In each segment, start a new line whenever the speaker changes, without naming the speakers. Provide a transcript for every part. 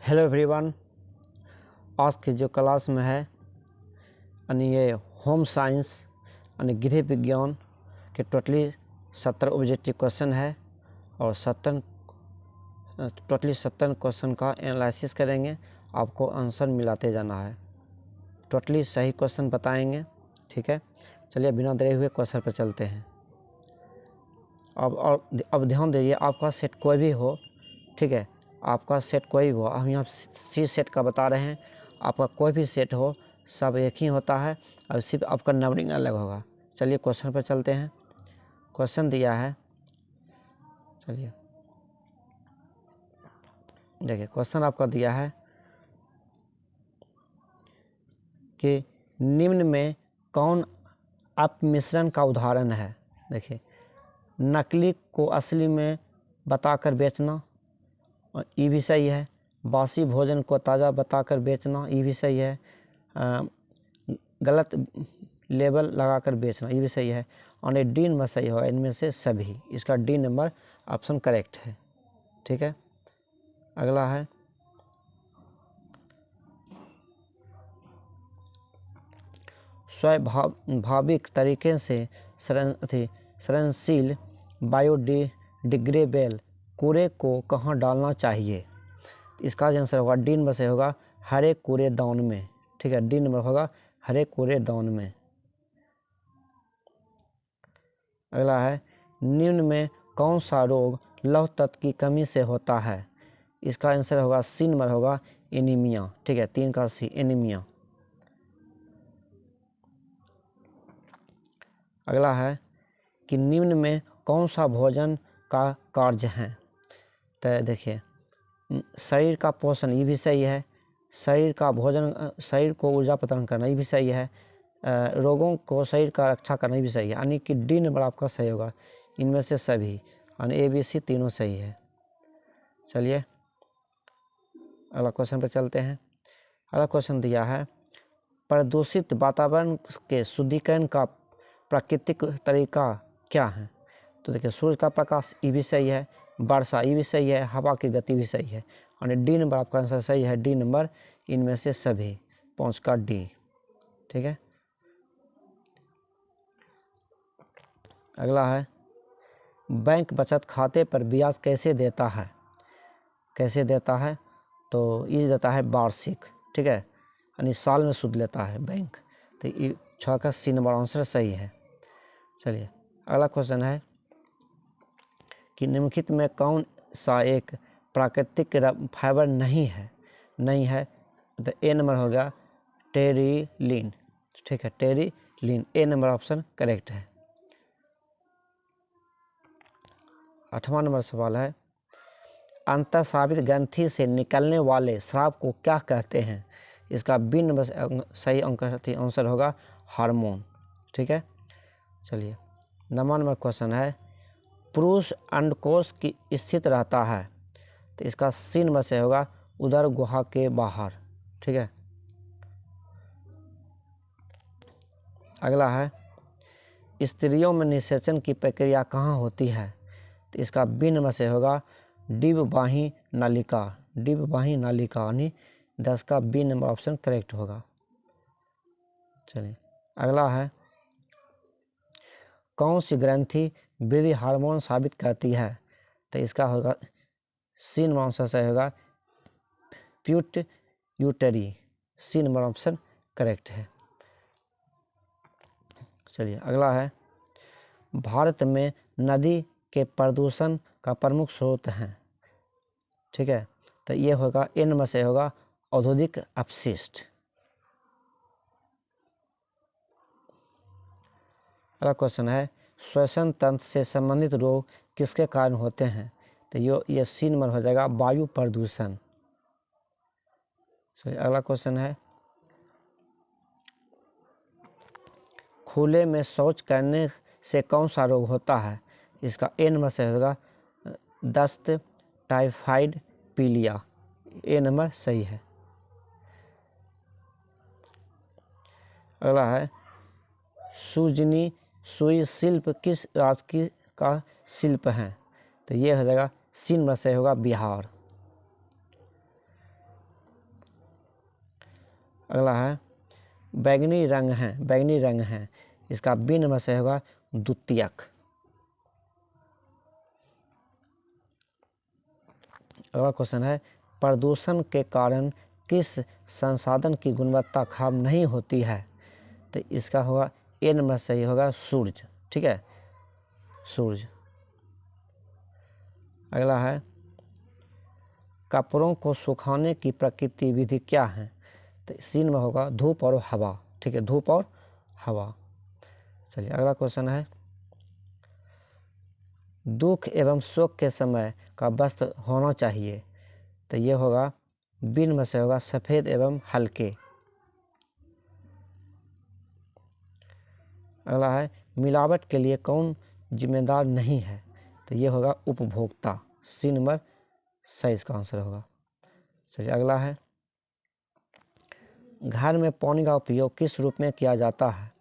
Hello everyone. आज की जो क्लास में है यानी ये होम साइंस यानी गृह विज्ञान के टोटली 70 ऑब्जेक्टिव क्वेश्चन है और 70 क्वेश्चन का एनालिसिस करेंगे। आपको आंसर मिलाते जाना है, टोटली सही क्वेश्चन बताएंगे। ठीक है, चलिए बिना देरे हुए क्वेश्चन पर चलते हैं। अब ध्यान दीजिए, आपका सेट कोई भी हो, ठीक है, आपका सेट कोई भी हो, हम यहाँ सी सेट का बता रहे हैं। आपका कोई भी सेट हो, सब एक ही होता है और सिर्फ आपका नंबरिंग अलग होगा। चलिए क्वेश्चन पर चलते हैं। क्वेश्चन दिया है, चलिए देखिए क्वेश्चन आपका दिया है कि निम्न में कौन अपमिश्रण का उदाहरण है। देखिए, नकली को असली में बताकर बेचना, और ये भी सही है। बासी भोजन को ताज़ा बताकर बेचना, ये भी सही है। गलत लेबल लगाकर बेचना, ये भी सही है। और ये डी नंबर सही होगा इनमें से सभी। इसका डी नंबर ऑप्शन करेक्ट है। ठीक है, अगला है स्वाभाविक तरीके से सृजनशील बायोडिग्रेडेबल कूड़े को कहाँ डालना चाहिए। इसका आंसर होगा डी नंबर से होगा हर एक कूड़ेदान में। ठीक है, डी नंबर होगा हर एक कूड़ेदान में। अगला है निम्न में कौन सा रोग लौह तत्व की कमी से होता है। इसका आंसर होगा सी नंबर होगा एनीमिया। ठीक है, 3 का सी, एनीमिया। अगला है कि निम्न में कौन सा भोजन का कार्य है। तो देखिए, शरीर का पोषण, ये भी सही है। शरीर का भोजन, शरीर को ऊर्जा प्रदान करना, ये भी सही है। रोगों को शरीर का रक्षा करना, ये भी सही है। यानी कि डी नंबर आपका सही होगा इनमें से सभी, यानी ए बी सी तीनों सही है। चलिए अगला क्वेश्चन पर चलते हैं। अगला क्वेश्चन दिया है प्रदूषित वातावरण के शुद्धिकरण का प्राकृतिक तरीका क्या है। तो देखिए, सूर्य का प्रकाश, ये भी सही है। वर्षा, ये भी सही है। हवा की गति भी सही है। और डी नंबर आपका आंसर सही है, डी नंबर इनमें से सभी, 5 का डी। ठीक है, अगला है बैंक बचत खाते पर ब्याज कैसे देता है। कैसे देता है, तो ये देता है वार्षिक। ठीक है, यानी साल में सूद लेता है बैंक। तो ये 6 का सी नंबर आंसर सही है। चलिए अगला क्वेश्चन है कि निम्नलिखित में कौन सा एक प्राकृतिक फाइबर नहीं है। तो ए नंबर हो गया टेरिलीन। ठीक है, टेरिलीन, ए नंबर ऑप्शन करेक्ट है। 8वां नंबर सवाल है अंतःस्रावित ग्रंथि से निकलने वाले स्राव को क्या कहते हैं। इसका बी नंबर सही आंसर होगा हार्मोन। ठीक है, चलिए 9वां नंबर क्वेश्चन है पुरुष अंडकोश की स्थित रहता है। तो इसका सी नंबर से होगा उदर गुहा के बाहर। ठीक है, अगला है स्त्रियों में निषेचन की प्रक्रिया कहाँ होती है। तो इसका बी नंबर से होगा डिंबवाही नालिका। डिंबवाही नालिका यानी 10 का बी नंबर ऑप्शन करेक्ट होगा। चलिए अगला है कौन सी ग्रंथि वृद्धि हार्मोन साबित करती है। तो इसका होगा सी नंबर ऑप्शन से होगा pituitary. C number option correct है। चलिए अगला है भारत में नदी के प्रदूषण का प्रमुख स्रोत है। ठीक है, तो ये होगा ए नंबर से होगा औद्योगिक अपशिष्ट। अगला क्वेश्चन है श्वसन तंत्र से संबंधित रोग किसके कारण होते हैं। तो ये सी नंबर हो जाएगा वायु प्रदूषण। चलिए अगला क्वेश्चन है खुले में शौच करने से कौन सा रोग होता है। इसका ए नंबर से होगा दस्त, टाइफाइड, पीलिया। ए नंबर सही है। अगला है सुजनी सुई शिल्प किस राज्य का शिल्प है। तो ये हो जाएगा सी नंबर से होगा बिहार। अगला है बैंगनी रंग है, बैंगनी रंग है, इसका बी नंबर सही होगा द्वितीयक। अगला क्वेश्चन है प्रदूषण के कारण किस संसाधन की गुणवत्ता खराब नहीं होती है? तो इसका होगा ए नंबर सही होगा सूरज। ठीक है, सूरज। अगला है कपड़ों को सुखाने की प्राकृतिक विधि क्या है? तो सी नंबर होगा धूप और हवा। ठीक है, धूप और हवा। चलिए अगला क्वेश्चन है दुख एवं शोक के समय का वस्त्र होना चाहिए? तो ये होगा बी नंबर से होगा सफ़ेद एवं हल्के। अगला है मिलावट के लिए कौन जिम्मेदार नहीं है? तो ये होगा उपभोक्ता। सी नंबर सही इसका आंसर होगा। चलिए अगला है घर में पानी का उपयोग किस रूप में किया जाता है?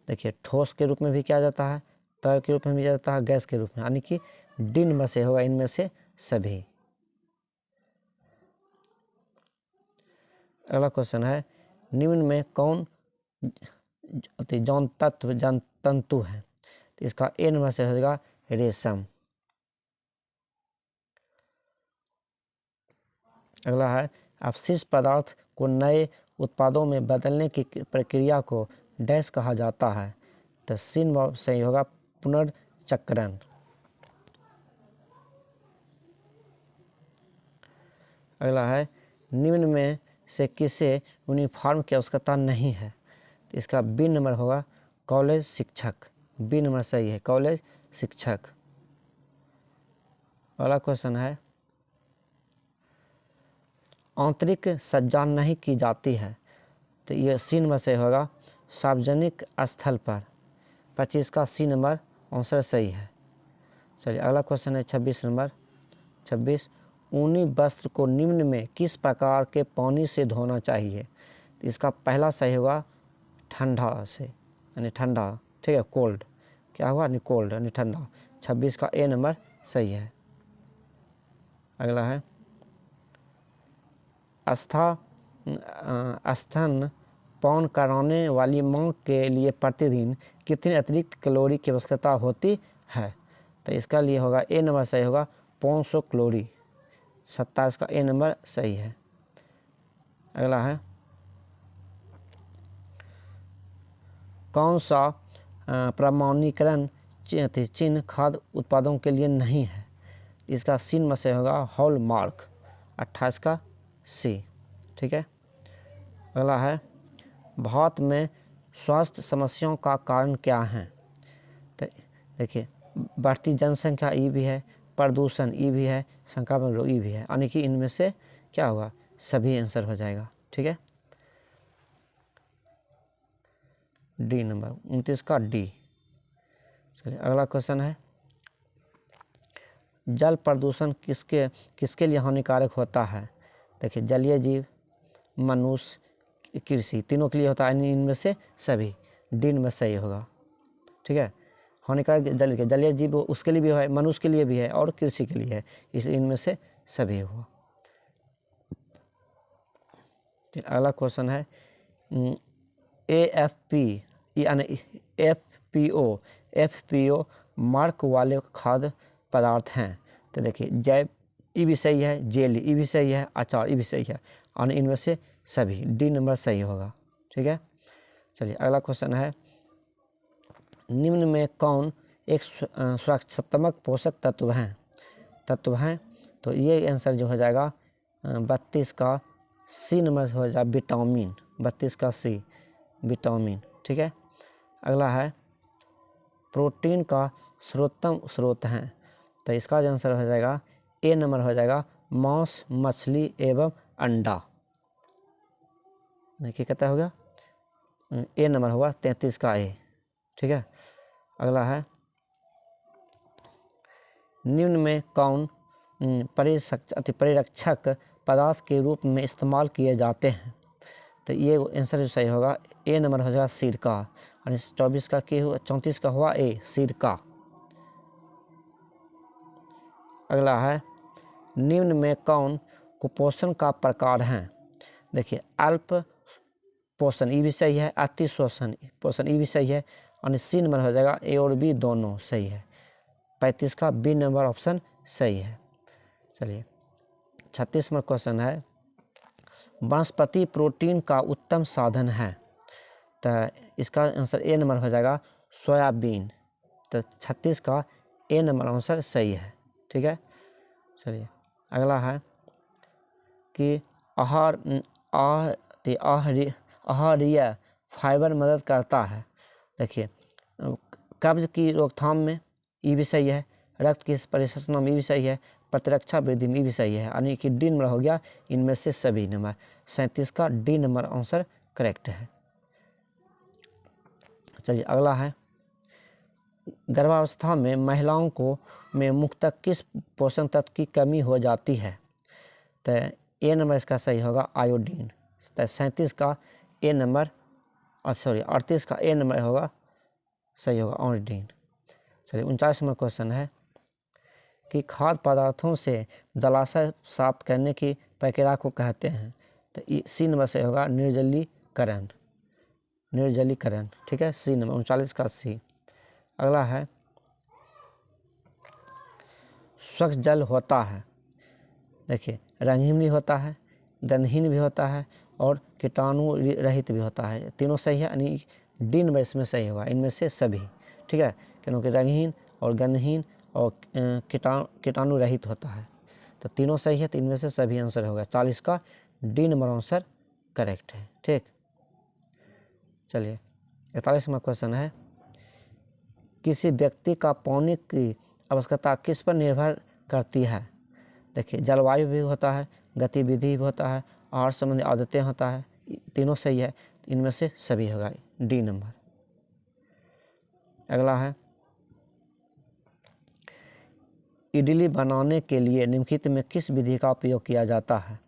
देखिए ठोस के रूप में भी किया जाता है, तरल के रूप में भी किया जाता है, गैस के रूप में, यानी कि डी नंबर से होगा इनमें से सभी। अगला क्वेश्चन है निम्न में कौन जौन तत्व जन तंतु है? तो इसका ए नंबर से होगा रेशम। अगला है अपशिष्ट पदार्थ को नए उत्पादों में बदलने की प्रक्रिया को डैश कहा जाता है? तो सी नंबर सही होगा पुनर्चक्रण। अगला है निम्न में से किसे यूनिफॉर्म की आवश्यकता नहीं है? तो इसका बी नंबर होगा कॉलेज शिक्षक। बी नंबर सही है, कॉलेज शिक्षक। अगला क्वेश्चन है आंतरिक सज्जा नहीं की जाती है? तो ये सी नंबर से होगा सार्वजनिक स्थल पर। 25 का सी नंबर आंसर सही है। चलिए अगला क्वेश्चन है 26 नंबर। 26 ऊनी वस्त्र को निम्न में किस प्रकार के पानी से धोना चाहिए? तो इसका पहला सही होगा ठंडा से, यानी ठंडा। ठीक है, कोल्ड। क्या हुआ? यानी कोल्ड, यानी ठंडा। 26 का ए नंबर सही है। अगला है स्तन पान कराने वाली मां के लिए प्रतिदिन कितनी अतिरिक्त कैलोरी की आवश्यकता होती है? तो इसका लिए होगा ए नंबर सही होगा 500 कैलोरी। 27 का ए नंबर सही है। अगला है कौन सा प्रमाणीकरण चिन्ह खाद्य उत्पादों के लिए नहीं है? इसका सी नंबर से होगा हॉलमार्क। 28 का सी। ठीक है। अगला है भारत में स्वास्थ्य समस्याओं का कारण क्या है? तो देखिए बढ़ती जनसंख्या ई भी है, प्रदूषण ई भी है, संक्रामक रोग ई भी है, यानी कि इनमें से क्या होगा? सभी आंसर हो जाएगा। ठीक है, डी नंबर 29 का डी। चलिए अगला क्वेश्चन है जल प्रदूषण किसके लिए हानिकारक होता है? देखिए जलीय जीव, मनुष्य, कृषि, तीनों के लिए होता है, इनमें से सभी। डी नंबर सही होगा। ठीक है, हानिकारक जलीय जीव उसके लिए भी है, मनुष्य के लिए भी है और कृषि के लिए है, इस इनमें से सभी हुआ। अगला क्वेश्चन है AFP यानी FPO मार्क वाले खाद्य पदार्थ हैं? तो देखिए जैव ई भी सही है, जेली ई भी सही है, अचार ई भी सही है, और इनमें से सभी। डी नंबर सही होगा। ठीक है, चलिए अगला क्वेश्चन है निम्न में कौन एक सुरक्षात्मक पोषक तत्व हैं? तो ये आंसर जो हो जाएगा 32 का सी नंबर हो जाएगा विटामिन। 32 का सी विटामिन। ठीक है, अगला है प्रोटीन का सर्वोत्तम स्रोत हैं? तो इसका जो आंसर हो जाएगा ए नंबर हो जाएगा मांस, मछली एवं अंडा। देखिए कितना हो गया? ए नंबर होगा 33 का ए। ठीक है, अगला है निम्न में कौन परिरक्षक पदार्थ के रूप में इस्तेमाल किए जाते हैं? तो ये आंसर जो सही होगा ए नंबर हो जाएगा सिरका, और 24 का के हुआ, 34 का हुआ ए सिरका। अगला है निम्न में कौन कुपोषण का प्रकार है? देखिए अल्प पोषण, ये भी सही है। अति शोषण पोषण, ये भी सही है। और सी नंबर हो जाएगा ए और बी दोनों सही है। 35 का बी नंबर ऑप्शन सही है। चलिए 36 नंबर क्वेश्चन है, वनस्पति प्रोटीन का उत्तम साधन है। तो इसका आंसर ए नंबर हो जाएगा सोयाबीन। तो 36 का ए नंबर आंसर सही है। ठीक है। चलिए अगला है कि आहारीय फाइबर मदद करता है। देखिए कब्ज की रोकथाम में, ये भी सही है। रक्त की परिसंचना में, ये भी सही है। प्रतिरक्षा वृद्धि में, ये भी सही है। यानी कि डी नंबर हो गया इनमें से सभी नंबर। 37 का डी नंबर आंसर करेक्ट है। चलिए अगला है, गर्भावस्था में महिलाओं को में मुख्यतः किस पोषक तत्व की कमी हो जाती है। तो ए नंबर इसका सही होगा आयोडीन। तो 37 का ए नंबर 38 का ए नंबर होगा सही होगा आयोडीन। चलिए 39 नंबर क्वेश्चन है कि खाद्य पदार्थों से जलाशय साफ करने की प्रक्रिया को कहते हैं। तो सी नंबर से होगा निर्जलीकरण। ठीक है, सी नंबर 39 का सी। अगला है, स्वच्छ जल होता है। देखिए रंगहीन भी होता है, गंधहीन भी होता है और कीटाणु रहित भी होता है। तीनों सही है, यानी डी नंबर इसमें सही होगा इनमें से सभी। ठीक है, क्योंकि रंगहीन और गंधहीन और कीटाणु रहित होता है। तो तीनों सही है, तो इनमें से सभी आंसर होगा। 40 का डी नंबर आंसर करेक्ट है। ठीक। चलिए 41 नंबर क्वेश्चन है, किसी व्यक्ति का पानी की आवश्यकता किस पर निर्भर करती है। देखिए जलवायु भी होता है, गतिविधि भी होता है, आहार संबंधी आदतें होता है। तीनों सही है, इनमें से सभी होगा डी नंबर। अगला है, इडली बनाने के लिए निम्नलिखित में किस विधि का उपयोग किया जाता है।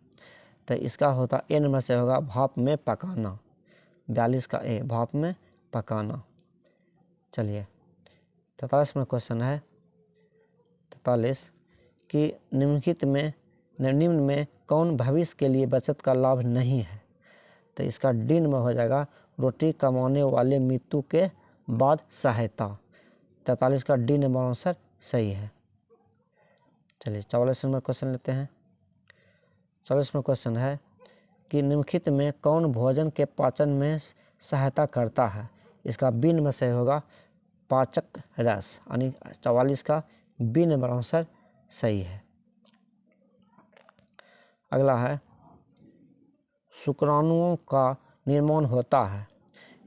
तो इसका होता ए नंबर से होगा भाप में पकाना। 42 का ए भाप में पकाना। चलिए 43 में क्वेश्चन है, 43 कि निम्न में कौन भविष्य के लिए बचत का लाभ नहीं है। तो इसका डी नंबर हो जाएगा रोटी कमाने वाले मृत्यु के बाद सहायता। 43 का डी नंबर आंसर सही है। चलिए 44 नंबर क्वेश्चन लेते हैं। 44 में क्वेश्चन है कि निम्नलिखित में कौन भोजन के पाचन में सहायता करता है। इसका बी नंबर सही होगा पाचक रस, यानी 44 का बी नंबर आंसर सही है। अगला है, शुक्राणुओं का निर्माण होता है।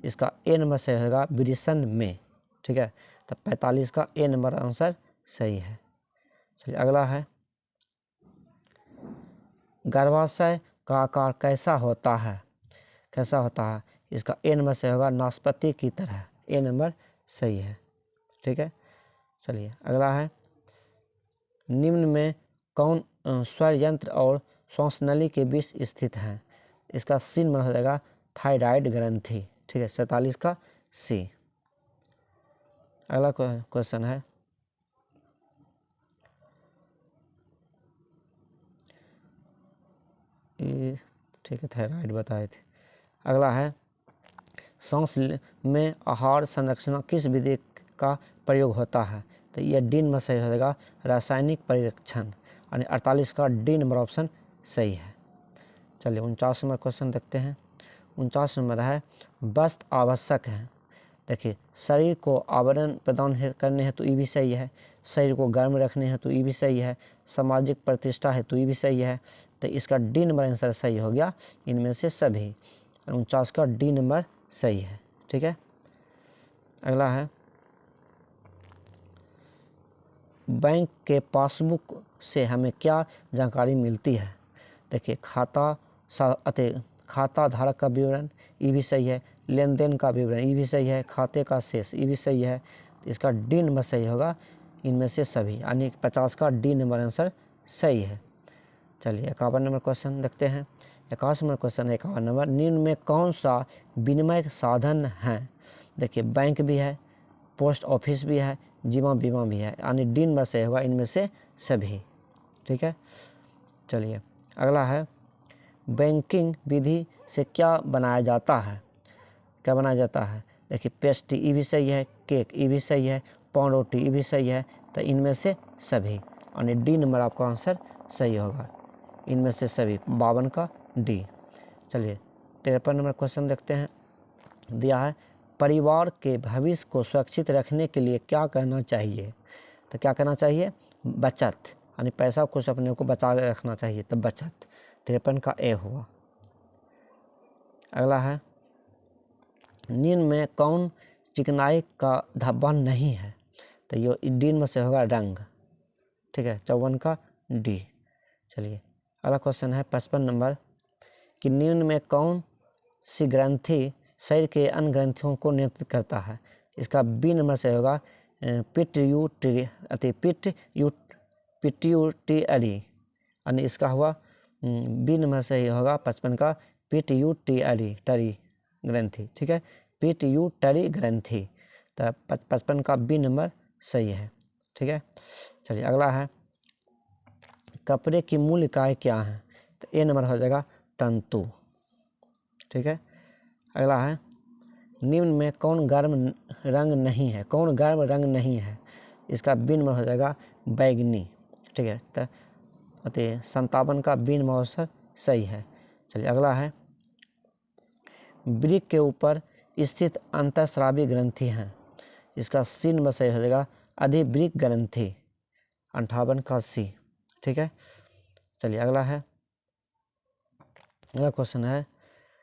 इसका ए नंबर सही होगा वृषण में। ठीक है, तो 45 का ए नंबर आंसर सही है। चलिए अगला है, गर्भाशय का आकार कैसा होता है। इसका ए नंबर से होगा नाशपाती की तरह। ए नंबर सही है। ठीक है। चलिए अगला है, निम्न में कौन स्वर यंत्र और श्वासनली के बीच स्थित है। इसका सी नंबर हो जाएगा थायराइड ग्रंथि। ठीक है, 47 का सी। अगला क्वेश्चन है, ठीक है थायराइड बताए थे। अगला है, सांस में आहार संरक्षण किस विधि का प्रयोग होता है। तो यह डी नंबर सही हो जाएगा रासायनिक परिरक्षण, यानी 48 का डी नंबर ऑप्शन सही है। चलिए 49 नंबर क्वेश्चन देखते हैं। 49 नंबर है, वस्त्र आवश्यक है। देखिए शरीर को आवरण प्रदान करने हैं तो ये भी सही है, शरीर को गर्म रखने हैं तो ये भी सही है, सामाजिक प्रतिष्ठा है तो ये भी सही है। तो इसका डी नंबर आंसर सही हो गया इनमें से सभी। 49 का डी नंबर सही है। ठीक है। अगला है, बैंक के पासबुक से हमें क्या जानकारी मिलती है। देखिए खाता धारक का विवरण ये भी सही है, लेन देन का विवरण ये भी सही है, खाते का शेष ये भी सही है। तो इसका डी नंबर सही होगा इनमें से सभी, यानी 50 का डी नंबर आंसर सही है। चलिए 51 नंबर क्वेश्चन देखते हैं। 51 नंबर क्वेश्चन 51 नंबर, निम्न में कौन सा विनिमय साधन है। देखिए बैंक भी है, पोस्ट ऑफिस भी है, जीवन बीमा भी है, यानी डी नंबर सही होगा इनमें से सभी। ठीक है। चलिए अगला है, बैंकिंग विधि से क्या बनाया जाता है? क्या बनाया जाता है? देखिए पेस्ट्री ये भी सही है, केक ये भी सही है, पावरोटी ये भी सही है। तो इनमें से सभी, यानी डी नंबर आपका आंसर सही होगा, इनमें से सभी 52 का डी। चलिए 53 नंबर क्वेश्चन देखते हैं। दिया है परिवार के भविष्य को सुरक्षित रखने के लिए क्या करना चाहिए? तो क्या करना चाहिए? बचत, यानी पैसा कुछ अपने को बचा के रखना चाहिए, तो बचत। 53 का ए हुआ। अगला है निम्न में कौन चिकनाई का धब्बा नहीं है? तो ये डी में से होगा रंग, ठीक है। 54 का डी। चलिए अगला क्वेश्चन है 55 नंबर कि निम्न में कौन सी ग्रंथि शरीर के अन्य ग्रंथियों को नियंत्रित करता है? इसका बी नंबर से होगा पिट्यूटरी, यानी इसका हुआ बी नंबर से ही होगा 55 का पिट्यूटरी ग्रंथि, ठीक है, पिट्यूटरी ग्रंथि। तो 55 का बी नंबर सही है, ठीक है। चलिए अगला है कपड़े की मूल इकाई क्या है? तो ए नंबर हो जाएगा तंतु, ठीक है। अगला है निम्न में कौन गर्म रंग नहीं है? कौन गर्म रंग नहीं है? इसका बी नंबर हो जाएगा बैगनी, ठीक है। तो 57 का बी नंबर आंसर सही है। चलिए अगला है वृक्क के ऊपर स्थित अंतःस्रावी ग्रंथि हैं, इसका सी नंबर सही हो जाएगा अधिवृक्क ग्रंथि, 58 का सी, ठीक है। चलिए अगला क्वेश्चन है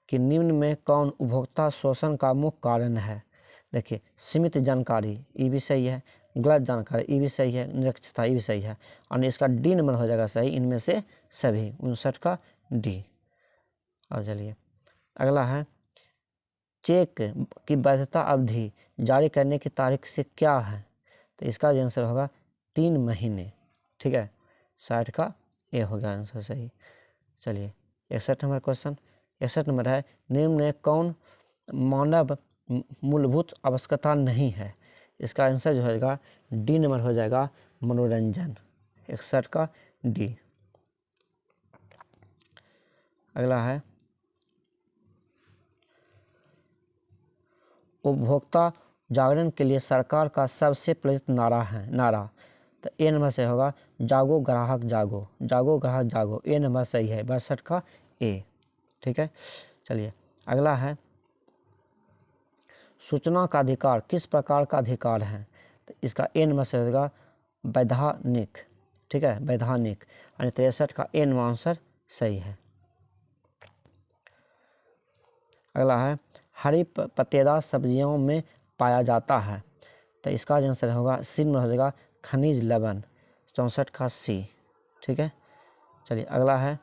कि निम्न में कौन उपभोक्ता शोषण का मुख्य कारण है? देखिए सीमित जानकारी ये भी सही है, गलत जानकारी ये भी सही है, निरक्षरता ये भी सही है, और इसका डी नंबर हो जाएगा सही, इनमें से सभी, 59 का डी। और चलिए अगला है चेक की वैधता अवधि जारी करने की तारीख से क्या है? तो इसका आंसर होगा 3 महीने, ठीक है। 60 का ए हो गया आंसर सही। चलिए 61 नंबर क्वेश्चन, 61 नंबर है निम्न में कौन मानव मूलभूत आवश्यकता नहीं है? इसका आंसर जो होगा डी नंबर हो जाएगा मनोरंजन, 61 का डी। अगला है उपभोक्ता जागरण के लिए सरकार का सबसे प्रचलित नारा। तो ए नंबर से होगा जागो ग्राहक जागो, जागो ग्राहक जागो, ए नंबर सही है, 62 का ए, ठीक है। चलिए अगला है सूचना का अधिकार किस प्रकार का अधिकार है? तो इसका ए नंबर से होगा वैधानिक, ठीक है, वैधानिक, यानी 63 का ए नंबर आंसर सही है। अगला है हरी पत्तेदार सब्जियों में पाया जाता है, तो इसका आंसर होगा सी में हो जाएगा खनिज लवण, 64 का सी, ठीक है। चलिए अगला है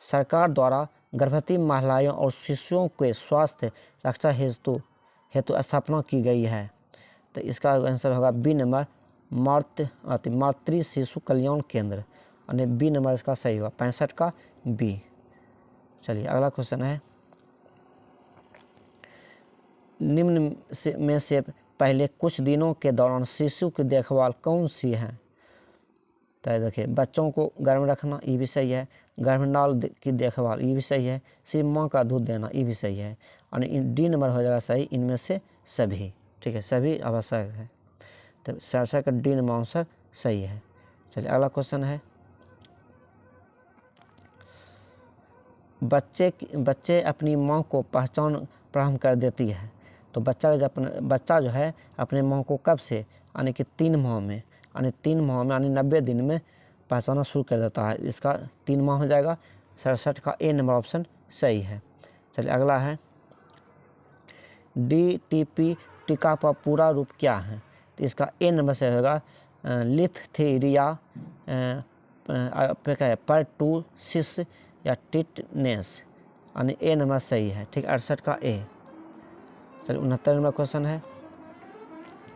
सरकार द्वारा गर्भवती महिलाओं और शिशुओं के स्वास्थ्य रक्षा हेतु स्थापना की गई है, तो इसका आंसर होगा बी नंबर मातृ शिशु कल्याण केंद्र, यानी बी नंबर इसका सही होगा, 65 का बी। चलिए अगला क्वेश्चन है निम्न में से पहले कुछ दिनों के दौरान शिशु की देखभाल कौन सी है? तो देखिए बच्चों को गर्म रखना ये भी सही है, गर्भनाल की देखभाल ये भी सही है, सिर्फ माँ का दूध देना ये भी सही है, और डी नंबर हो जाएगा सही, इनमें से सभी, ठीक है, सभी आवश्यक है। तो 67 का डी नंबर आंसर सही है। चलिए अगला क्वेश्चन है बच्चे अपनी माँ को पहचान प्रारंभ कर देती है, तो बच्चा जो है अपने माँ को कब से, यानी कि 3 माह में, यानी 90 दिन में पहचाना शुरू कर देता है, इसका 3 माह हो जाएगा, 67 का ए नंबर ऑप्शन सही है। चलिए अगला है DTP टीका का पूरा रूप क्या है? तो इसका ए नंबर से होगा लिपथेरिया परटूसिस या टिटनेस, यानी ए नंबर सही है, ठीक, 68 का ए। चलिए 69 नंबर क्वेश्चन है,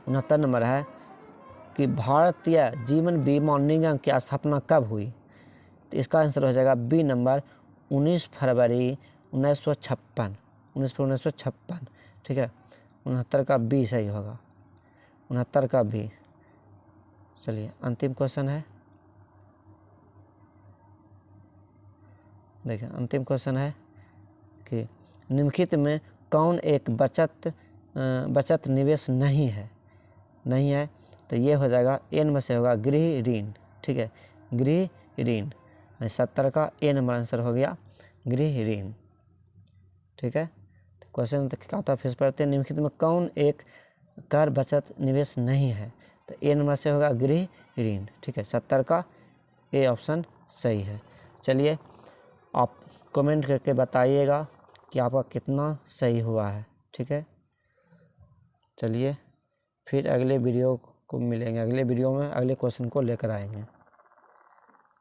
69 नंबर है कि भारतीय जीवन बीमा निगम की स्थापना कब हुई? तो इसका आंसर हो जाएगा बी नंबर 19 फरवरी 1956, 1956, ठीक है, 69 का बी सही होगा, 69 का बी। चलिए अंतिम क्वेश्चन है देखिए अंतिम क्वेश्चन है कि निम्नलिखित में कौन एक बचत निवेश नहीं है, तो ये हो जाएगा ए नंबर से होगा गृह ऋण। ठीक है, गृह ऋण 70 का ए नंबर आंसर हो गया गृह ऋण। ठीक है, तो क्वेश्चन क्या होता है फिर पढ़ते हैं। निम्नलिखित में कौन एक कर बचत निवेश नहीं है, तो ए नंबर से होगा गृह ऋण। ठीक है, 70 का ए ऑप्शन सही है। चलिए आप कमेंट करके बताइएगा कि आपका कितना सही हुआ है। ठीक है, चलिए फिर अगले वीडियो को मिलेंगे, अगले वीडियो में अगले क्वेश्चन को लेकर आएंगे।